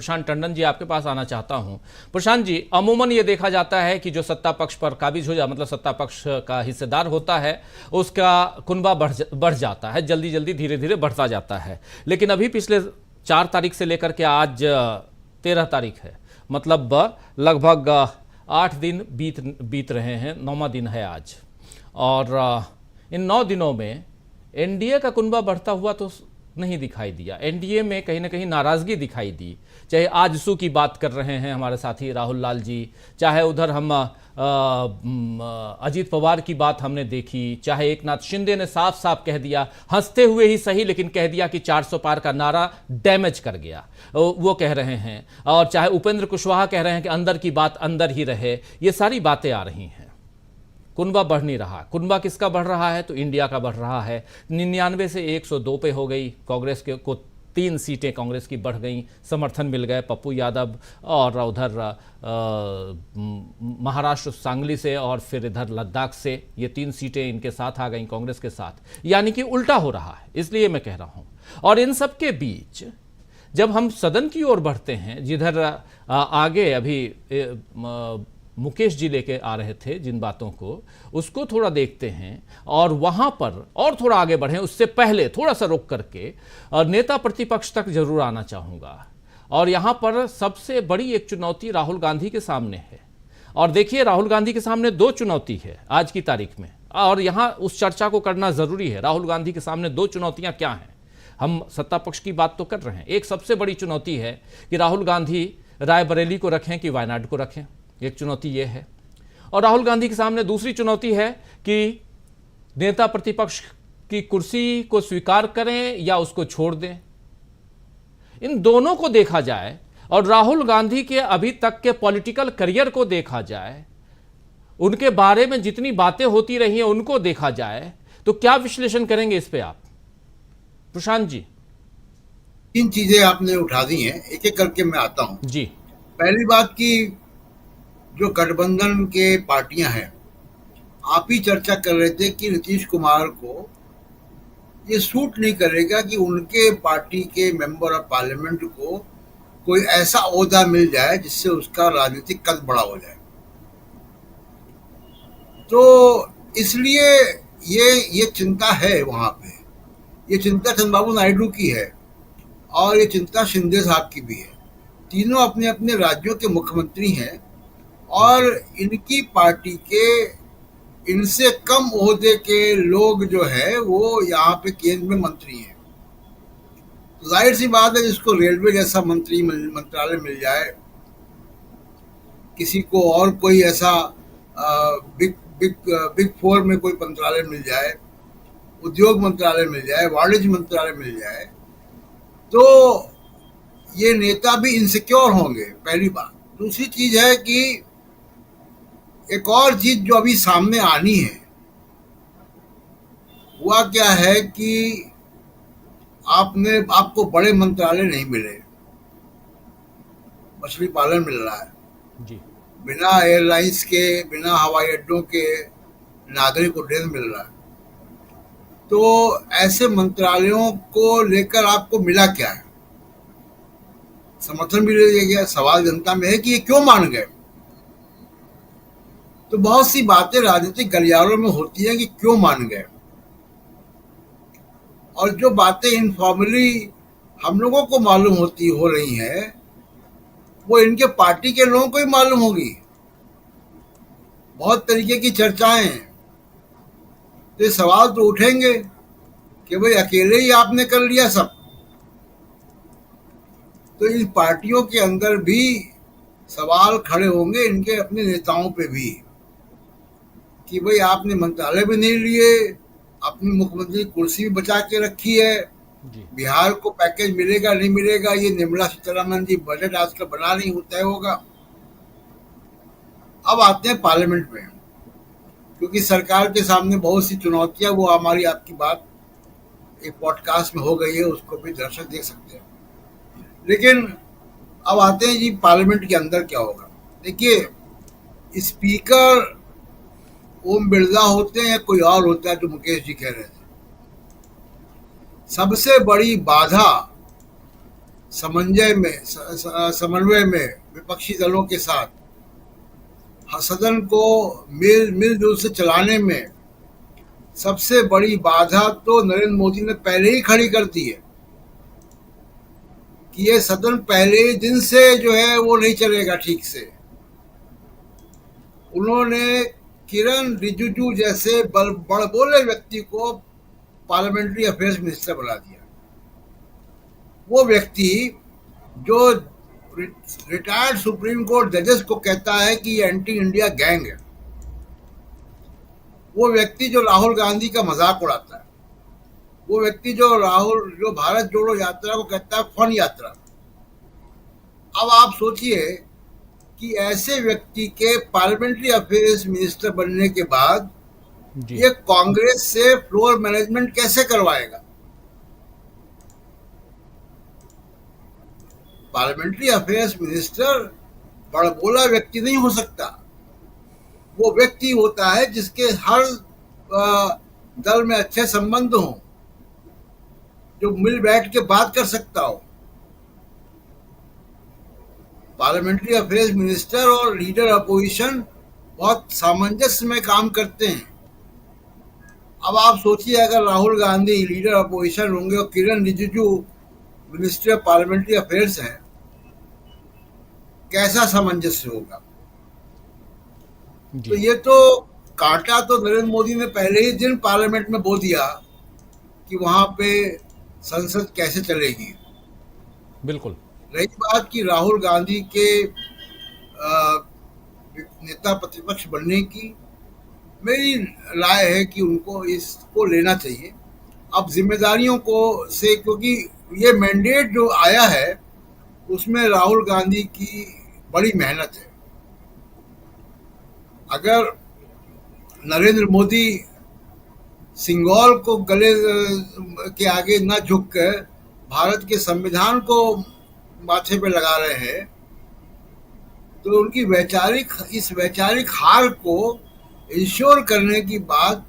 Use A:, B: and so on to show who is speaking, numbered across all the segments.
A: प्रशांत टंडन जी आपके पास आना चाहता हूं। प्रशांत जी, अमूमन ये देखा जाता है कि जो सत्ता पक्ष पर काबिज हो मतलब सत्ता पक्ष का हिस्सेदार होता है उसका कुनबा बढ़ जाता है, जल्दी जल्दी धीरे धीरे बढ़ता जाता है। लेकिन अभी पिछले 4 तारीख से लेकर के आज 13 तारीख है, मतलब लगभग 8 दिन बीत रहे हैं, 9वां दिन है आज। और इन 9 दिनों में एनडीए का कुनबा बढ़ता हुआ तो नहीं दिखाई दिया। एनडीए में कहीं ना कहीं नाराजगी दिखाई दी। चाहे आजसू की बात कर रहे हैं हमारे साथी राहुल लाल जी, चाहे उधर हम अजीत पवार की बात हमने देखी, चाहे एकनाथ शिंदे ने साफ साफ कह दिया, हंसते हुए ही सही लेकिन कह दिया कि 400 पार का नारा डैमेज कर गया, वो कह रहे हैं। और चाहे उपेंद्र कुशवाहा कह रहे हैं कि अंदर की बात अंदर ही रहे। ये सारी बातें आ रही हैं। कुनबा बढ़ नहीं रहा। कुनबा किसका बढ़ रहा है? तो इंडिया का बढ़ रहा है। 99 से 102 पे हो गई। कांग्रेस को 3 सीटें कांग्रेस की बढ़ गई, समर्थन मिल गए पप्पू यादव और उधर महाराष्ट्र सांगली से और फिर इधर लद्दाख से, ये 3 सीटें इनके साथ आ गई कांग्रेस के साथ। यानी कि उल्टा हो रहा है, इसलिए मैं कह रहा हूं। और इन सब के बीच जब हम सदन की ओर बढ़ते हैं, जिधर आगे अभी मुकेश जी लेके आ रहे थे जिन बातों को, उसको थोड़ा देखते हैं और वहां पर और थोड़ा आगे बढ़े। उससे पहले थोड़ा सा रोक करके नेता प्रतिपक्ष तक जरूर आना चाहूंगा। और यहां पर सबसे बड़ी एक चुनौती राहुल गांधी के सामने है। और देखिए, राहुल गांधी के सामने 2 चुनौती है आज की तारीख में, और यहां उस चर्चा को करना जरूरी है। राहुल गांधी के सामने 2 चुनौतियां क्या हैं? हम सत्ता पक्ष की बात तो कर रहे हैं। एक सबसे बड़ी चुनौती है कि राहुल गांधी रायबरेली को रखें कि वायनाड को रखें, एक चुनौती यह है। और राहुल गांधी के सामने दूसरी चुनौती है कि नेता प्रतिपक्ष की कुर्सी को स्वीकार करें या उसको छोड़ दें। इन दोनों को देखा जाए और राहुल गांधी के अभी तक के पॉलिटिकल करियर को देखा जाए, उनके बारे में जितनी बातें होती रही हैं उनको देखा जाए, तो क्या विश्लेषण करेंगे इस पे आप, प्रशांत जी?
B: 3 चीजें आपने उठा दी हैं, एक एक करके मैं आता हूं
A: जी।
B: पहली बात की जो गठबंधन के पार्टियां हैं, आप ही चर्चा कर रहे थे कि नीतीश कुमार को ये सूट नहीं करेगा कि उनके पार्टी के मेंबर ऑफ पार्लियामेंट को कोई ऐसा ओहदा मिल जाए जिससे उसका राजनीतिक कद बड़ा हो जाए। तो इसलिए ये चिंता है वहां पे। ये चिंता चंद्रबाबू नायडू की है और ये चिंता शिंदे साहब की भी है। तीनों अपने अपने राज्यों के मुख्यमंत्री हैं और इनकी पार्टी के इनसे कम ओहदे के लोग जो है वो यहाँ पे केंद्र में मंत्री हैं। जाहिर सी बात है, जिसको रेलवे जैसा मंत्रालय मिल जाए, किसी को और कोई ऐसा बिग बिग बिग 4 में कोई मंत्रालय मिल जाए, उद्योग मंत्रालय मिल जाए, वाणिज्य मंत्रालय मिल जाए, तो ये नेता भी इनसिक्योर होंगे, पहली बात। दूसरी चीज है कि एक और चीज जो अभी सामने आनी है, हुआ क्या है कि आपको बड़े मंत्रालय नहीं मिले। मछली पालन मिल रहा है
A: जी।
B: बिना एयरलाइंस के, बिना हवाई अड्डों के नागरिक उड्डयन मिल रहा है। तो ऐसे मंत्रालयों को लेकर आपको मिला क्या है? समर्थन भी ले गया। सवाल जनता में है कि ये क्यों मान गए। तो बहुत सी बातें राजनीतिक गलियारों में होती हैं कि क्यों मान गए, और जो बातें इनफॉर्मली हम लोगों को मालूम हो रही हैं, वो इनके पार्टी के लोगों को ही मालूम होगी। बहुत तरीके की चर्चाएं हैं। तो ये सवाल तो उठेंगे कि भाई अकेले ही आपने कर लिया सब। तो इन पार्टियों के अंदर भी सवाल खड़े होंगे, इनके अपने नेताओं पे भी, कि भाई आपने मंत्रालय भी नहीं लिए, अपनी मुख्यमंत्री कुर्सी भी बचा के रखी है। बिहार को पैकेज मिलेगा नहीं मिलेगा, ये निर्मला सीतारमण जी बजट आजकल बना रही, तय होगा। अब आते हैं पार्लियामेंट में, क्योंकि सरकार के सामने बहुत सी चुनौतियां, वो हमारी आपकी बात एक पॉडकास्ट में हो गई है, उसको भी दर्शक देख सकते हैं। लेकिन अब आते हैं जी पार्लियामेंट के अंदर क्या होगा। देखिए, स्पीकर ओम बिरला होते हैं या कोई और होता है, जो मुकेश जी कह रहे थे। सबसे बड़ी बाधा समन्वय में विपक्षी दलों के साथ सदन को मिलजुल से चलाने में सबसे बड़ी बाधा तो नरेंद्र मोदी ने पहले ही खड़ी कर दी है कि ये सदन पहले ही दिन से जो है वो नहीं चलेगा ठीक से। उन्होंने किरण रिजिजू जैसे बड़बोले व्यक्ति को पार्लियामेंट्री अफेयर्स मिनिस्टर बना दिया। वो व्यक्ति जो रिटायर्ड सुप्रीम कोर्ट जजेस को कहता है कि ये एंटी इंडिया गैंग है, वो व्यक्ति जो राहुल गांधी का मजाक उड़ाता है, वो व्यक्ति जो भारत जोड़ो यात्रा को कहता है फन यात्रा। अब आप सोचिए कि ऐसे व्यक्ति के पार्लियामेंट्री अफेयर्स मिनिस्टर बनने के बाद ये कांग्रेस से फ्लोर मैनेजमेंट कैसे करवाएगा? पार्लियामेंट्री अफेयर्स मिनिस्टर बड़बोला व्यक्ति नहीं हो सकता। वो व्यक्ति होता है जिसके हर दल में अच्छे संबंध हों, जो मिल बैठ के बात कर सकता हो। पार्लियामेंट्री अफेयर्स मिनिस्टर और लीडर अपोजिशन बहुत सामंजस्य में काम करते हैं। अब आप सोचिए अगर राहुल गांधी लीडर अपोजिशन होंगे और Kiren Rijiju minister of parliamentary affairs है, कैसा सामंजस्य होगा? तो ये तो कांटा तो नरेंद्र मोदी ने पहले ही दिन पार्लियामेंट में बो दिया कि वहां पे संसद कैसे चलेगी।
A: बिल्कुल।
B: रही बात कि राहुल गांधी के नेता प्रतिपक्ष बनने की, मेरी राय है कि उनको इसको लेना चाहिए अब जिम्मेदारियों को से, क्योंकि ये मैंडेट जो आया है उसमें राहुल गांधी की बड़ी मेहनत है। अगर नरेंद्र मोदी सिंगल को गले के आगे न झुक कर भारत के संविधान को माथे पे लगा रहे हैं, तो उनकी वैचारिक हार को इंश्योर करने की बात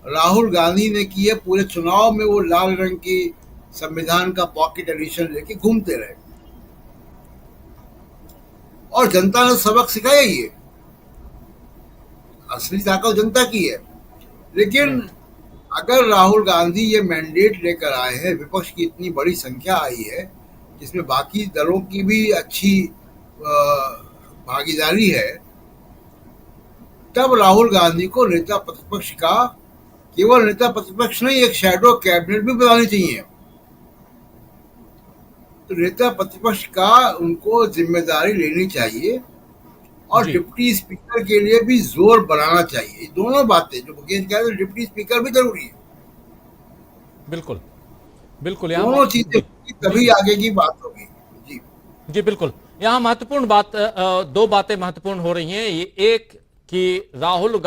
B: राहुल गांधी ने की है। पूरे चुनाव में वो लाल रंग की संविधान का पॉकेट एडिशन लेके घूमते रहे और जनता ने सबक सिखाया। ये असली ताकत जनता की है। लेकिन अगर राहुल गांधी ये मैंडेट लेकर आए हैं, विपक्ष की इतनी बड़ी संख्या आई है जिसमें बाकी दलों की भी अच्छी भागीदारी है, तब राहुल गांधी को नेता प्रतिपक्ष का, केवल नेता प्रतिपक्ष नहीं, एक शैडो कैबिनेट भी बनानी चाहिए। तो नेता प्रतिपक्ष का उनको जिम्मेदारी लेनी चाहिए और डिप्टी स्पीकर के लिए भी जोर बढ़ाना चाहिए। दोनों बातें जो मुकेश कह रहे, डिप्टी स्पीकर भी जरूरी है। बिल्कुल बिल्कुल, दोनों चीजें तभी आगे की बात होगी। जी
A: जी बिल्कुल। यहाँ महत्वपूर्ण बात, दो बातें महत्वपूर्ण हो रही हैं। एक कि राहुल